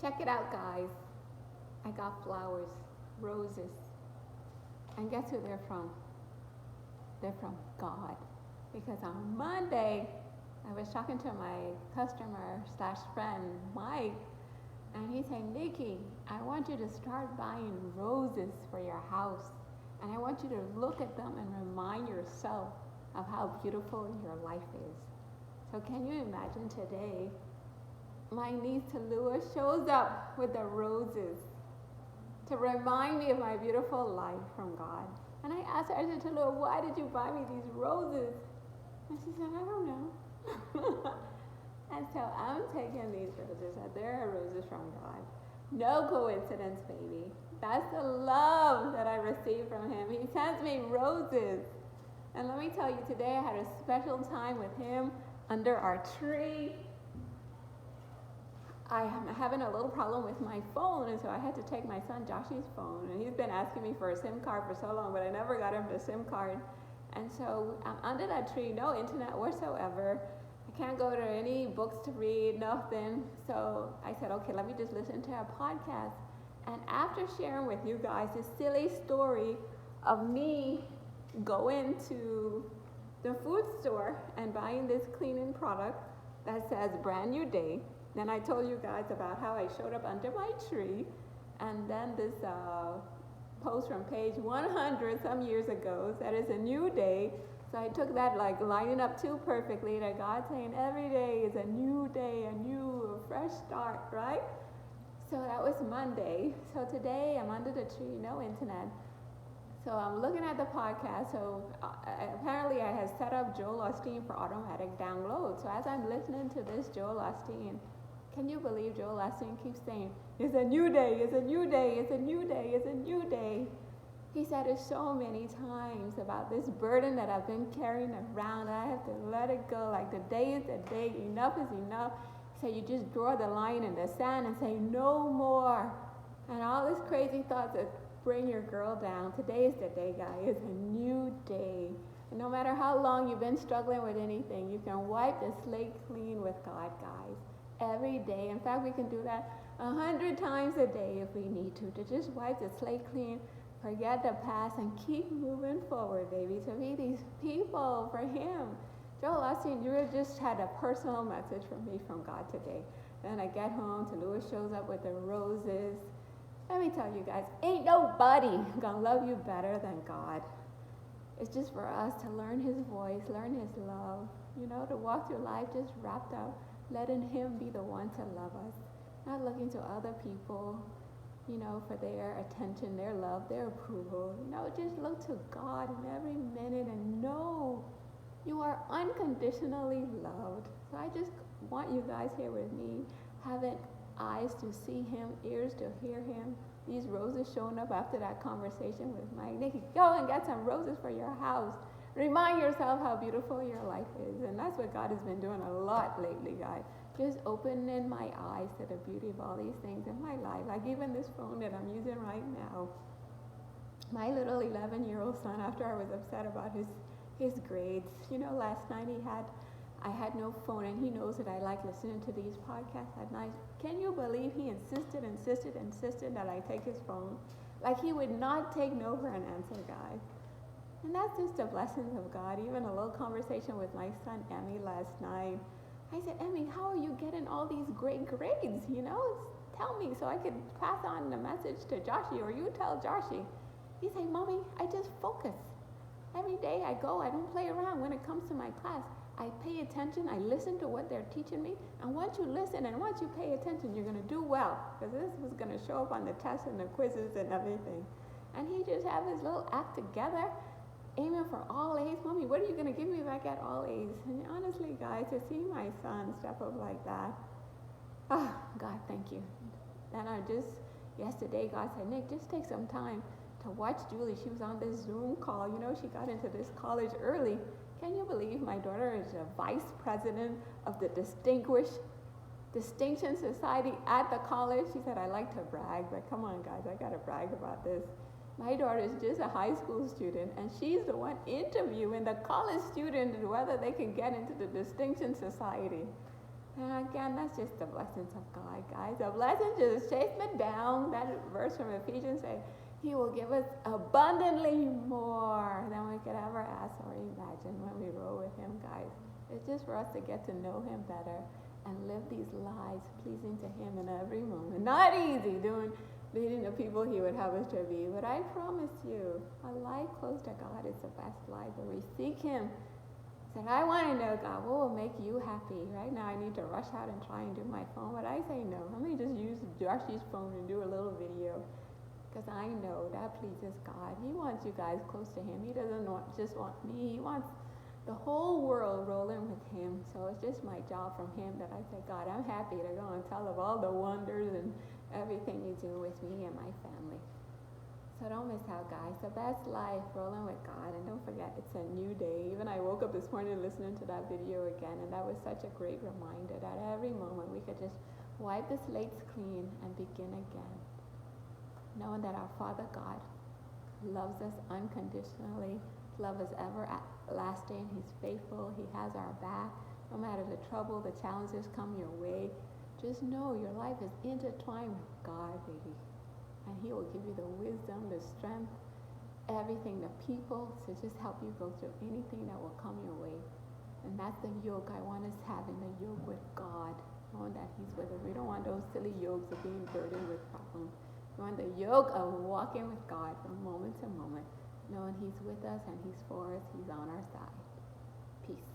Check it out, guys. I got flowers, roses. And guess who they're from? They're from God. Because on Monday, I was talking to my customer slash friend, Mike, and he said, Nikki, I want you to start buying roses for your house. And I want you to look at them and remind yourself of how beautiful your life is. So can you imagine today, my niece Talua shows up with the roses to remind me of my beautiful life from God. And I asked her, I said, Talua, why did you buy me these roses? And she said, I don't know. And so I'm taking these roses, and they're roses from God. No coincidence, baby. That's the love that I received from him. He sends me roses. And let me tell you, today I had a special time with him under our tree. I am having a little problem with my phone, and so I had to take my son Joshy's phone. And he's been asking me for a SIM card for so long, but I never got him the SIM card. And so I'm under that tree, no internet whatsoever. I can't go to any books to read, nothing. So I said, okay, let me just listen to a podcast. And after sharing with you guys this silly story of me going to the food store and buying this cleaning product that says brand new day. Then I told you guys about how I showed up under my tree, and then this post from page 100 some years ago that is a new day. So I took that like lining up too perfectly that God saying every day is a new day, a fresh start, right? So that was Monday. So today I'm under the tree, no internet. So I'm looking at the podcast. So apparently I had set up Joel Osteen for automatic download. So as I'm listening to this Joel Osteen, can you believe Joel Osteen keeps saying, it's a new day, it's a new day, it's a new day, it's a new day. He said it so many times about this burden that I've been carrying around. I have to let it go. Like the day is the day, enough is enough. He said you just draw the line in the sand and say no more. And all these crazy thoughts that bring your girl down. Today is the day, guys. It's a new day. And no matter how long you've been struggling with anything, you can wipe the slate clean with God, guys. Every day. In fact, we can do that 100 times a day if we need to just wipe the slate clean, forget the past, and keep moving forward, baby, to be these people for him. Joel Osteen, you just had a personal message from me from God today. Then I get home, Talua shows up with the roses. Let me tell you guys, ain't nobody gonna love you better than God. It's just for us to learn his voice, learn his love, to walk through life just wrapped up, letting him be the one to love us, not looking to other people, for their attention, their love, their approval. Just look to God in every minute and know you are unconditionally loved. So I just want you guys here with me, having eyes to see him, ears to hear him. These roses showing up after that conversation with Mike. Nikki, go and get some roses for your house. Remind yourself how beautiful your life is. And that's what God has been doing a lot lately, guys. Just opening my eyes to the beauty of all these things in my life. Like even this phone that I'm using right now. My little 11-year-old son, after I was upset about his grades, last night I had no phone, and he knows that I like listening to these podcasts at night. Can you believe he insisted that I take his phone? Like he would not take no for an answer, guys. And that's just the blessings of God. Even a little conversation with my son, Emmy, last night. I said, Emmy, how are you getting all these great grades? Tell me so I could pass on the message to Joshy, or you tell Joshy. He said, Mommy, I just focus. Every day I go, I don't play around when it comes to my class. I pay attention, I listen to what they're teaching me, and once you listen and once you pay attention, you're going to do well, because this was going to show up on the tests and the quizzes and everything. And he just had his little act together, aiming for all A's. Mommy, what are you going to give me if I get all A's? And honestly, guys, to see my son step up like that, God, thank you. And yesterday, God said, Nick, just take some time to watch Julie. She was on this Zoom call. She got into this college early. Can you believe my daughter is a vice president of the Distinction Society at the college? She said, I like to brag, but come on, guys, I got to brag about this. My daughter is just a high school student, and she's the one interviewing the college student whether they can get into the Distinction Society. And again, that's just the blessings of God, guys. The blessings just chase me down. That verse from Ephesians says, He will give us abundantly more than we could ever ask or imagine when we roll with Him, guys. It's just for us to get to know Him better and live these lives pleasing to Him in every moment. Not easy leading the people He would have us to be, but I promise you, a life close to God is the best life where we seek Him. Said, I want to know, God, what will make you happy? Right now, I need to rush out and try and do my phone, but I say no. Let me just use Joshy's phone and do a little video, because I know that pleases God. He wants you guys close to Him. He doesn't just want me. He wants the whole world rolling with Him. So it's just my job from Him that I say, God, I'm happy to go and tell of all the wonders and everything you do with me and my family. So don't miss out, guys. The best life, rolling with God. And don't forget, it's a new day. Even I woke up this morning listening to that video again, and that was such a great reminder that every moment we could just wipe the slates clean and begin again, knowing that our Father God loves us unconditionally, love is everlasting. He's faithful. He has our back. No matter the trouble, the challenges come your way, just know your life is intertwined with God, baby. And He will give you the wisdom, the strength, everything, the people to just help you go through anything that will come your way. And that's the yoke I want us having, the yoke with God, knowing that He's with us. We don't want those silly yokes of being burdened with problems. We want the yoke of walking with God from moment to moment, knowing He's with us and He's for us. He's on our side. Peace.